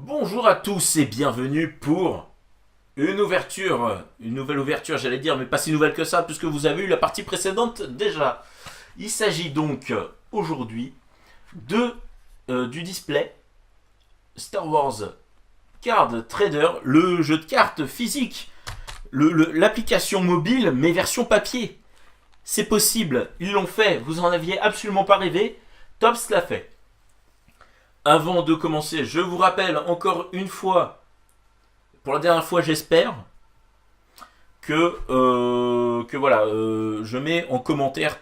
Bonjour à tous et bienvenue pour une nouvelle ouverture j'allais dire, mais pas si nouvelle que ça puisque vous avez eu la partie précédente déjà. Il s'agit donc aujourd'hui du display Star Wars Card Trader, le jeu de cartes physique, l'application mobile mais version papier. C'est possible, ils l'ont fait, vous en aviez absolument pas rêvé, Tops l'a fait. Avant de commencer, je vous rappelle encore une fois, pour la dernière fois j'espère, que voilà, je mets en commentaire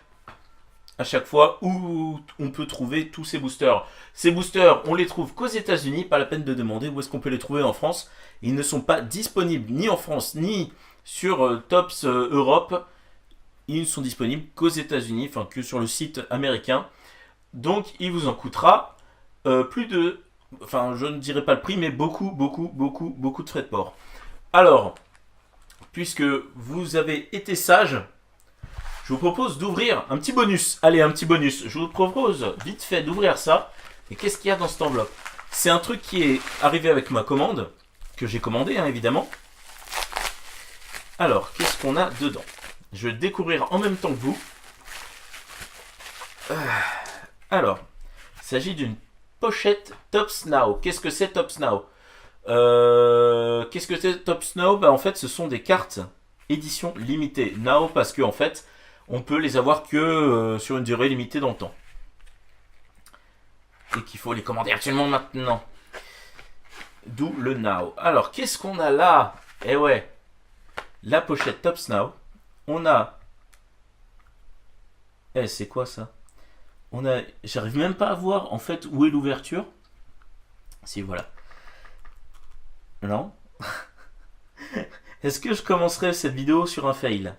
à chaque fois où on peut trouver tous ces boosters. Ces boosters, on les trouve qu'aux États-Unis, pas la peine de demander où est-ce qu'on peut les trouver en France. Ils ne sont pas disponibles ni en France ni sur Tops Europe. Ils ne sont disponibles qu'aux États-Unis, enfin que sur le site américain. Donc il vous en coûtera plus de, enfin je ne dirai pas le prix, mais beaucoup de frais de port. Alors, puisque vous avez été sage, je vous propose d'ouvrir un petit bonus. Allez, un petit bonus. Je vous propose vite fait d'ouvrir ça. Et qu'est-ce qu'il y a dans cette enveloppe? C'est un truc qui est arrivé avec ma commande, que j'ai commandé, hein, évidemment. Alors, qu'est-ce qu'on a dedans? Je vais le découvrir en même temps que vous. Alors, il s'agit d'une pochette Tops Now. Qu'est-ce que c'est Tops Now? Qu'est-ce que c'est Tops Now? En fait, ce sont des cartes édition limitée. Now, parce qu'en fait, on peut les avoir que sur une durée limitée dans le temps. Et qu'il faut les commander actuellement maintenant. D'où le Now. Alors, qu'est-ce qu'on a là? Eh ouais, la pochette Tops Now. On a... Eh, c'est quoi ça? J'arrive même pas à voir en fait où est l'ouverture. Si, voilà. Non. Est-ce que je commencerai cette vidéo sur un fail?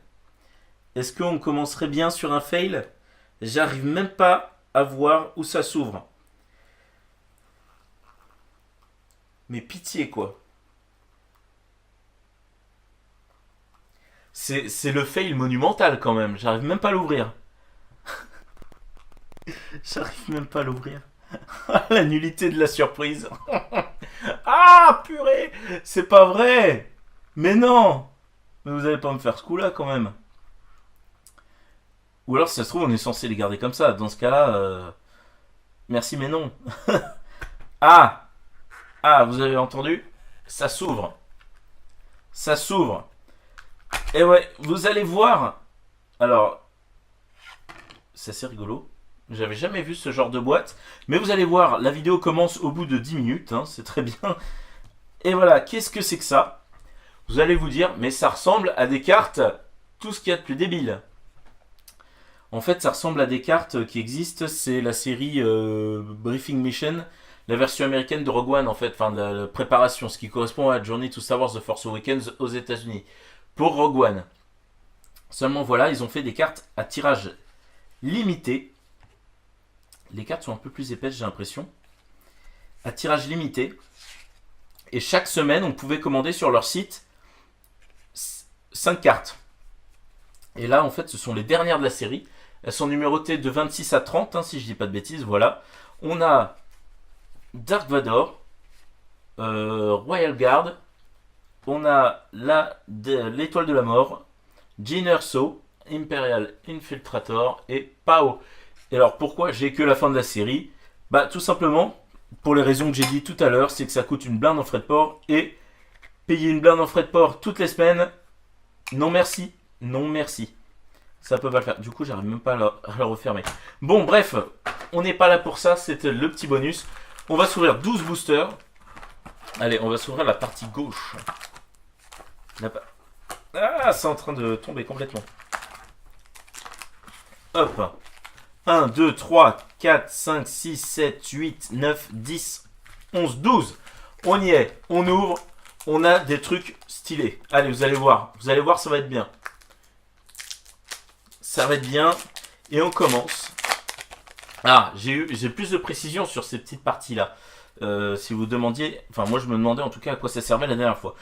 Est-ce qu'on commencerait bien sur un fail? J'arrive même pas à voir où ça s'ouvre. Mais pitié quoi. C'est le fail monumental quand même. J'arrive même pas à l'ouvrir. J'arrive même pas à l'ouvrir. La nullité de la surprise. Ah purée, c'est pas vrai. Mais non. Mais vous allez pas me faire ce coup là quand même. Ou alors si ça se trouve on est censé les garder comme ça. Dans ce cas là, merci mais non. Ah vous avez entendu? Ça s'ouvre. Ça s'ouvre. Et ouais, vous allez voir. Alors, c'est assez rigolo. J'avais jamais vu ce genre de boîte. Mais vous allez voir, la vidéo commence au bout de 10 minutes. Hein, c'est très bien. Et voilà, qu'est-ce que c'est que ça? Vous allez vous dire, mais ça ressemble à des cartes, tout ce qu'il y a de plus débile. En fait, ça ressemble à des cartes qui existent. C'est la série Briefing Mission, la version américaine de Rogue One, en fait. Enfin, de la préparation, ce qui correspond à Journey to Star Wars The Force Awakens aux États-Unis. Pour Rogue One. Seulement, voilà, ils ont fait des cartes à tirage limité. Les cartes sont un peu plus épaisses, j'ai l'impression. À tirage limité. Et chaque semaine, on pouvait commander sur leur site 5 cartes. Et là, en fait, ce sont les dernières de la série. Elles sont numérotées de 26 à 30, hein, si je dis pas de bêtises. Voilà. On a Dark Vador, Royal Guard. On a l'étoile de la mort, Jyn Erso, Imperial Infiltrator et Pao. Et alors pourquoi j'ai que la fin de la série? Tout simplement, pour les raisons que j'ai dit tout à l'heure, c'est que ça coûte une blinde en frais de port. Et payer une blinde en frais de port toutes les semaines, non merci. Non merci. Ça peut pas le faire. Du coup, j'arrive même pas à la refermer. Bon, bref, on n'est pas là pour ça, c'était le petit bonus. On va s'ouvrir 12 boosters. Allez, on va s'ouvrir la partie gauche. Ah, c'est en train de tomber complètement. Hop. 1, 2, 3, 4, 5, 6, 7, 8, 9, 10, 11, 12. On y est. On ouvre. On a des trucs stylés. Allez, vous allez voir. Vous allez voir, ça va être bien. Ça va être bien. Et on commence. Ah, j'ai plus de précision sur ces petites parties-là. Si vous demandiez, enfin moi je me demandais en tout cas à quoi ça servait la dernière fois.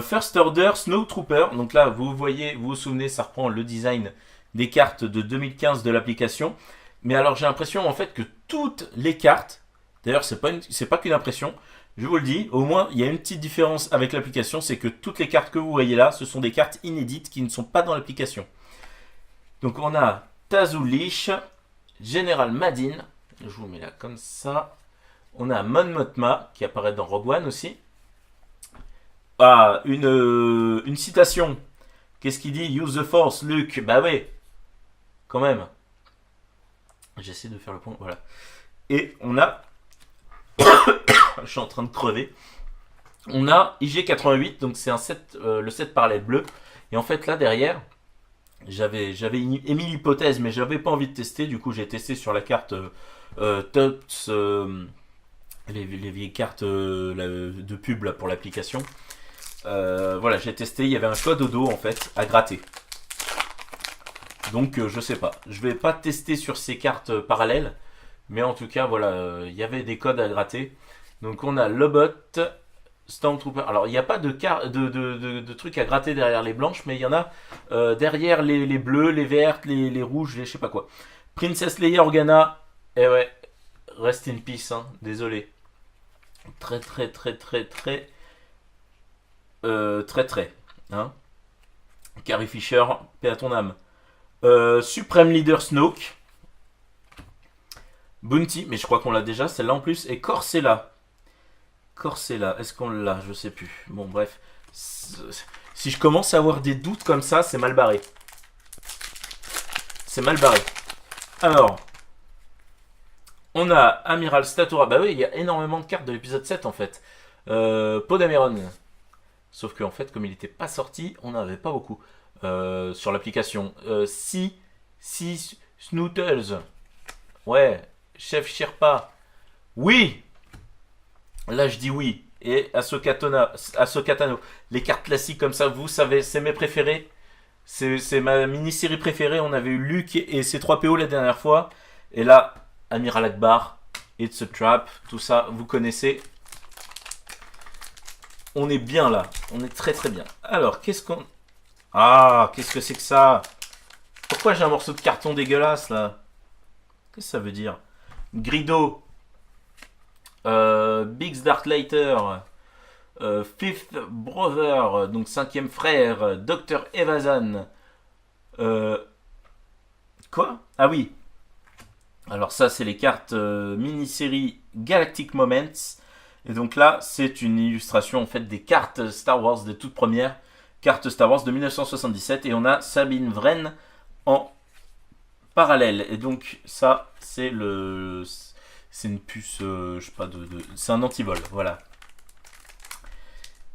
First Order Snow Trooper, donc là vous voyez, vous vous souvenez, ça reprend le design des cartes de 2015 de l'application. Mais alors j'ai l'impression en fait que toutes les cartes, d'ailleurs c'est pas qu'une impression, Je vous le dis, au moins, il y a une petite différence avec l'application, c'est que toutes les cartes que vous voyez là, ce sont des cartes inédites qui ne sont pas dans l'application. Donc on a Tazulish, General Madin, je vous mets là comme ça. On a Mon Mothma, qui apparaît dans Rogue One aussi. Ah, une citation. Qu'est-ce qu'il dit? Use the force, Luke. Bah ouais, quand même. J'essaie de faire le point, voilà. Et on a... je suis en train de crever. On a IG88, donc c'est un set, le set parallèle bleu. Et en fait, là, derrière, j'avais émis l'hypothèse, mais j'avais pas envie de tester. Du coup, j'ai testé sur la carte TOTS, les vieilles cartes de pub là, pour l'application. Voilà, j'ai testé. Il y avait un code au dos, en fait, à gratter. Donc, je sais pas. Je vais pas tester sur ces cartes parallèles. Mais en tout cas, voilà, il y avait des codes à gratter. Donc, on a Lobot, Stormtrooper. Alors, il n'y a pas de trucs à gratter derrière les blanches, mais il y en a derrière les bleus, les vertes, les rouges, les je sais pas quoi. Princess Leia Organa. Eh ouais, rest in peace, hein, désolé. Très, très, très, très, très. Très. Hein. Carrie Fisher, paix à ton âme. Supreme Leader Snoke. Bounty, mais je crois qu'on l'a déjà, celle-là en plus. Et Corcella. Corcella, est-ce qu'on l'a? Je sais plus. Bon, bref. Si je commence à avoir des doutes comme ça, c'est mal barré. C'est mal barré. Alors, on a Amiral Statura. Bah oui, il y a énormément de cartes de l'épisode 7 en fait. Poe Dameron. Sauf qu'en fait, comme il n'était pas sorti, on n'en avait pas beaucoup sur l'application. Si Snootles. Ouais. Chef Sherpa. Oui. Là, je dis oui. Et Ahsoka Tano. Les cartes classiques comme ça, vous savez, c'est mes préférés. C'est ma mini-série préférée. On avait eu Luke et ses 3 PO la dernière fois. Et là, Amiral Akbar, It's a Trap, tout ça, vous connaissez. On est bien là. On est très très bien. Alors, qu'est-ce qu'on... Ah, qu'est-ce que c'est que ça? Pourquoi j'ai un morceau de carton dégueulasse là? Qu'est-ce que ça veut dire? Grido. Biggs Darklighter. Fifth Brother, donc 5e frère. Dr. Evazan. Quoi? Ah oui. Alors ça, c'est les cartes mini-série Galactic Moments. Et donc là, c'est une illustration en fait des cartes Star Wars, des toutes premières cartes Star Wars de 1977. Et on a Sabine Wren en parallèle. Et donc ça, c'est le... C'est une puce, je sais pas, c'est un antivol, voilà.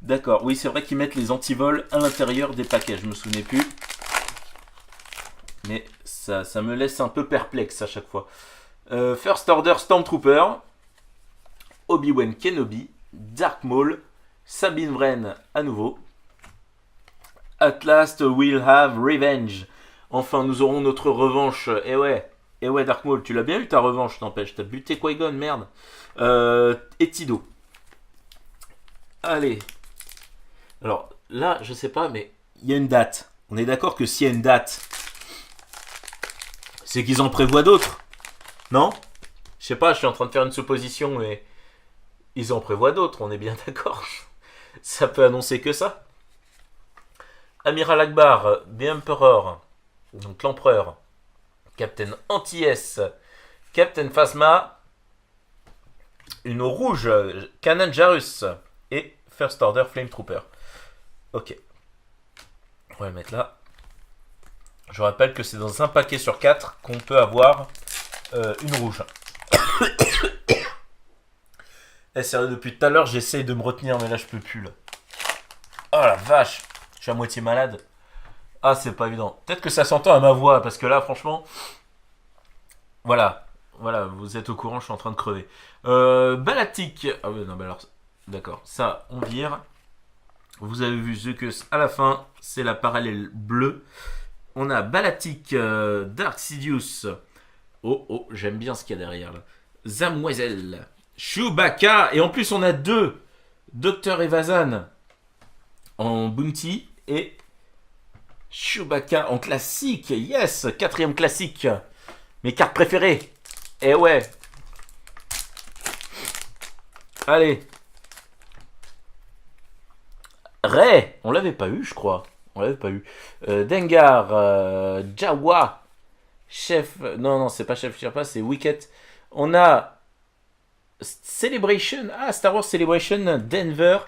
D'accord, oui, c'est vrai qu'ils mettent les antivols à l'intérieur des paquets, je me souvenais plus. Mais ça me laisse un peu perplexe à chaque fois. First Order Stormtrooper, Obi-Wan Kenobi, Dark Maul, Sabine Wren à nouveau. At last we'll have revenge. Enfin, nous aurons notre revanche. Et ouais, Dark Maul, tu l'as bien eu ta revanche, n'empêche. T'as buté Qui-Gon, merde. Et Tido. Allez. Alors, là, je sais pas, mais il y a une date. On est d'accord que s'il y a une date, c'est qu'ils en prévoient d'autres. Non? Je sais pas, je suis en train de faire une supposition, mais ils en prévoient d'autres, on est bien d'accord. Ça peut annoncer que ça. Amiral Akbar, The Emperor, donc l'empereur. Captain Anti-S, Captain Phasma, une rouge, Kanan Jarrus et First Order Flame Trooper. Ok. On va le mettre là. Je rappelle que c'est dans un paquet sur 4 qu'on peut avoir une rouge. Sérieux, depuis tout à l'heure, j'essaye de me retenir, mais là, je peux plus. Là. Oh la vache, je suis à moitié malade. Ah, c'est pas évident. Peut-être que ça s'entend à ma voix, parce que là, franchement... Voilà, vous êtes au courant, je suis en train de crever. Balatic. Ah oui, non, bah alors... D'accord, ça, on vire. Vous avez vu Zucus à la fin, c'est la parallèle bleue. On a Balatic, Dark Sidious. Oh, j'aime bien ce qu'il y a derrière, là. Zamoiselle, Chewbacca. Et en plus, on a 2. Dr. Evazan en Bounty et... Chewbacca en classique, yes, 4e classique. Mes cartes préférées. Eh ouais. Allez. Ray, on l'avait pas eu, je crois. On l'avait pas eu. Dengar, Jawa, Chef. Non, non, c'est pas Chef Sherpa, c'est Wicket. On a Celebration. Ah, Star Wars Celebration Denver.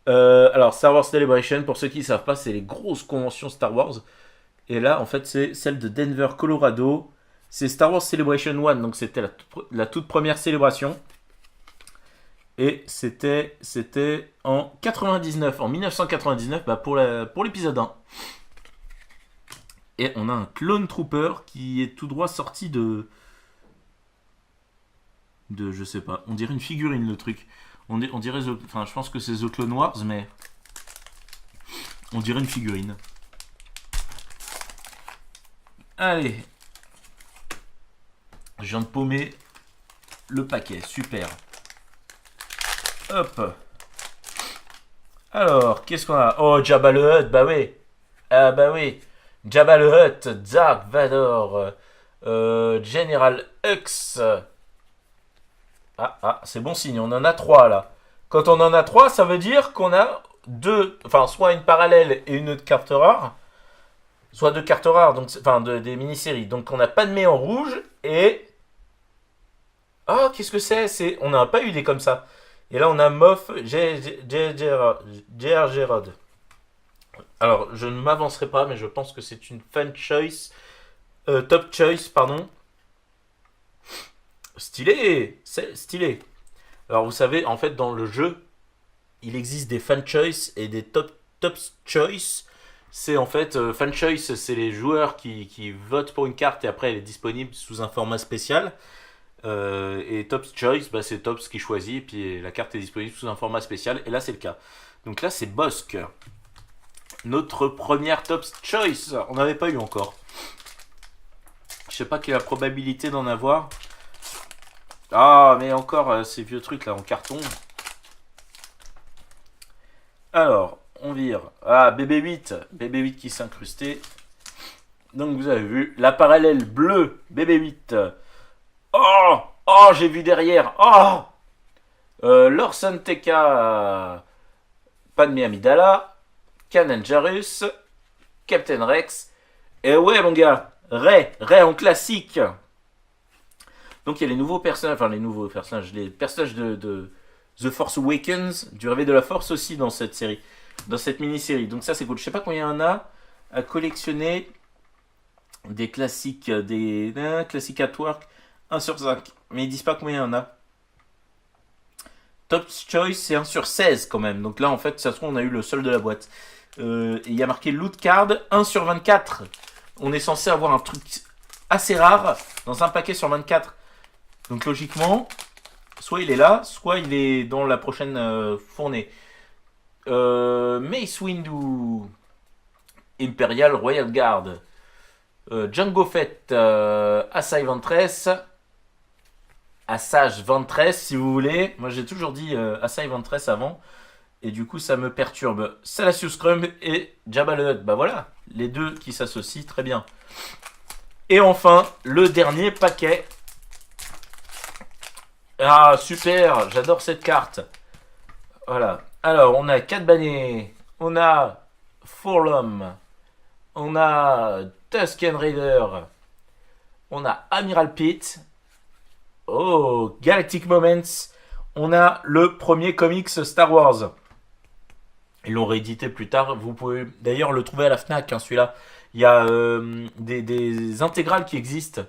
Alors, Star Wars Celebration, pour ceux qui ne savent pas, c'est les grosses conventions Star Wars. Et là, en fait, c'est celle de Denver, Colorado. C'est Star Wars Celebration 1, donc c'était la toute première célébration. Et c'était en 99, en 1999, bah pour l'épisode 1. Et on a un Clone Trooper qui est tout droit sorti de je sais pas, on dirait une figurine le truc. On dirait, enfin je pense que c'est The Clone Wars, mais on dirait une figurine. Allez, je viens de paumer le paquet, super. Hop. Alors, qu'est-ce qu'on a? Oh, Jabba le Hutt, bah oui. Ah bah oui. Jabba le Hutt, Dark Vador, General Hux. Ah, c'est bon signe, on en a 3 là. Quand on en a 3, ça veut dire qu'on a deux, enfin soit une parallèle et une autre carte rare, soit deux cartes rares, donc enfin des mini-séries. Donc on n'a pas de mets en rouge et... Oh, qu'est-ce que c'est? On n'a pas eu des comme ça. Et là on a Moff J.R.G. Rod. Alors je ne m'avancerai pas, mais je pense que c'est une fan choice. Top choice, pardon. Stylé, c'est stylé. Alors vous savez, en fait dans le jeu, il existe des fan choice et des top choice. C'est en fait, fan choice, c'est les joueurs qui votent pour une carte et après elle est disponible sous un format spécial. Et top choice, bah, c'est Tops qui choisit et puis la carte est disponible sous un format spécial. Et là c'est le cas. Donc là c'est Bossk. Notre première top choice. On n'avait pas eu encore. Je sais pas quelle est la probabilité d'en avoir. Ah, mais encore ces vieux trucs là en carton. Alors, on vire. Ah, BB8. BB8 qui s'est incrusté. Donc vous avez vu, la parallèle bleue, BB8. Oh, oh, j'ai vu derrière. Oh, Lorsan Teka, Padmé Amidala, Kanan Jarrus, Captain Rex. Et ouais, mon gars, Ray en classique. Donc il y a les nouveaux personnages, les personnages de The Force Awakens, du Réveil de la Force aussi dans cette série, dans cette mini-série. Donc ça c'est cool. Je sais pas combien il y en a à collectionner des classiques, des classiques at work, 1 sur 5. Mais ils disent pas combien il y en a. Top Choice c'est 1 sur 16 quand même. Donc là en fait ça se trouve on a eu le seul de la boîte. Il y a marqué Loot Card 1 sur 24. On est censé avoir un truc assez rare dans un paquet sur 24. Donc logiquement, soit il est là, soit il est dans la prochaine fournée. Mace Windu, Imperial Royal Guard, Jango Fett, Assai Ventress, Assage Ventress si vous voulez. Moi j'ai toujours dit Assai Ventress avant. Et du coup ça me perturbe. Salacious Crumb et Jabba le Hutt. Bah voilà, les deux qui s'associent très bien. Et enfin, le dernier paquet. Ah, super, j'adore cette carte. Voilà. Alors, on a 4 bannets. On a Forlom. On a Tusken Raider. On a Admiral Pitt. Oh, Galactic Moments. On a le premier comics Star Wars. Ils l'ont réédité plus tard. Vous pouvez d'ailleurs le trouver à la FNAC, hein, celui-là. Il y a des intégrales qui existent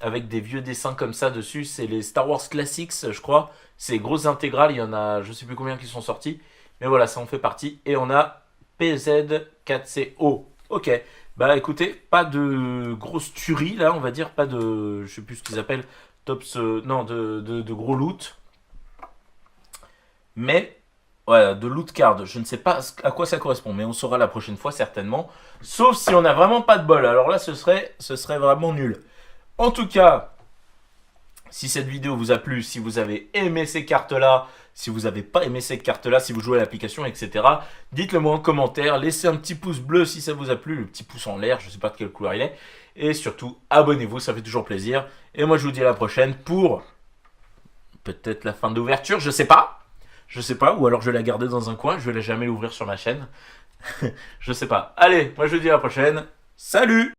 avec des vieux dessins comme ça dessus. C'est les Star Wars Classics, je crois. C'est grosses intégrales. Il y en a, je sais plus combien qui sont sortis. Mais voilà, ça en fait partie. Et on a PZ4CO. Ok. Bah écoutez, pas de grosse tuerie là, on va dire. Pas de, je sais plus ce qu'ils appellent, tops, non, de gros loot. Mais voilà, de loot card. Je ne sais pas à quoi ça correspond, mais on saura la prochaine fois certainement. Sauf si on n'a vraiment pas de bol. Alors là, ce serait vraiment nul. En tout cas, si cette vidéo vous a plu, si vous avez aimé ces cartes-là, si vous n'avez pas aimé ces cartes-là, si vous jouez à l'application, etc., dites-le moi en commentaire. Laissez un petit pouce bleu si ça vous a plu, le petit pouce en l'air, je ne sais pas de quelle couleur il est. Et surtout, abonnez-vous, ça fait toujours plaisir. Et moi, je vous dis à la prochaine pour peut-être la fin d'ouverture, je sais pas. Je sais pas, ou alors je vais la garder dans un coin, je vais jamais l'ouvrir sur ma chaîne. Je sais pas. Allez, moi je vous dis à la prochaine. Salut!